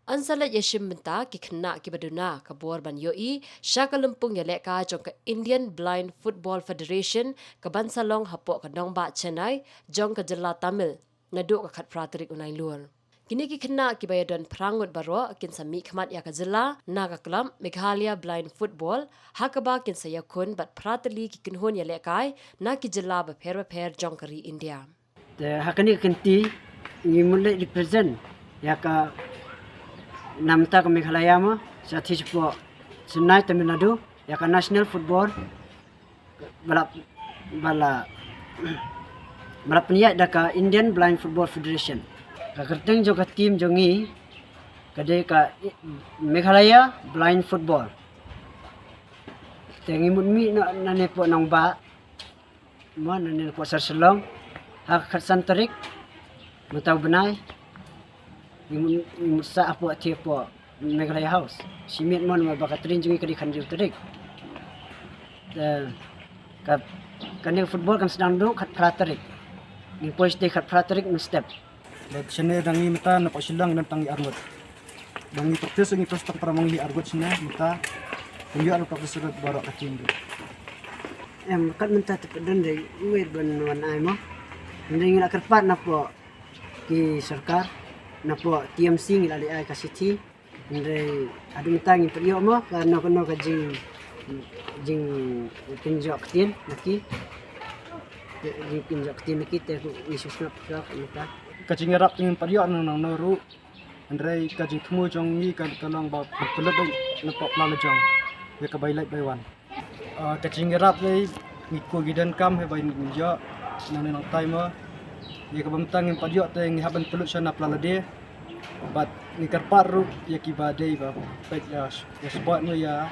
Ansala yeshim benta ki khna ki baduna kabor ban yoi shakalumpung yale ka jong ka Indian Blind Football Federation ka bansalong hapo ka dongba Chennai jong ka jilla Tamil ngadu ka khat pratrik unai lur. Kini ki khna ki bayadon prangut baro kin sami khmat ya ka jilla naga klam Meghalaya Blind Football hakaba kin sayakun bat pratali ki kinhon yale kai na ki jilla ba pher jong kari India. Hakani kenti ni mulai represent ya ka namta ka Meghalaya ma sa po Chennai Tamil Nadu ya ka National Football balap bala balap niya da ka Indian Blind Football Federation ka kerteng jo ka team jongi kade ka Meghalaya Blind Football tengi mutmi na ne po nang ba mo na ne po sarselong ha kharsantarik mataw benai sa apo ati po Meghalaya House simit mo na bakatrin jungi kadi kandiw tarik ka kandiw football kan sedang do khat pratarik ni pois de khat pratarik no step Lag sini dangi mata na pasilang dan tangi argot. Dangi praktis ngi prostak para mangli argot sini mata kunyo alo praktis rat baro kacing. Kat menta tepedan de uir ban wan ai mo ndai ngila kerpat na po ki sarkar na po TMC ngila li ai ka city ndai adu menta ngi priyo mo kana kono ka jing pinjok tin naki jing pinjok tin naki te isu snap ka menta Kacing rap dengan padio nang noru. Andrai kacing temu jong ni kan kalong ba pelet na pop la jong. Ya ka bailai baiwan. Kacing rap ni ngiko gidan kam he bain ninja nang nang time ya ka bamtang yang padio te ngi haban pelut sana plala bat ni karparu ya ki badai ba pek ya sport no ya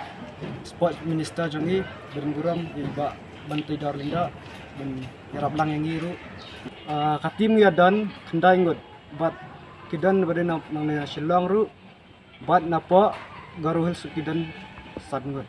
sport minister jong ni berguram ya ba bantai darlinda dan yarap lang yang ngiru katim ya dan kendai ngut bat kidan bade nang shillong ru bat napa garuhil sukidan sad ngut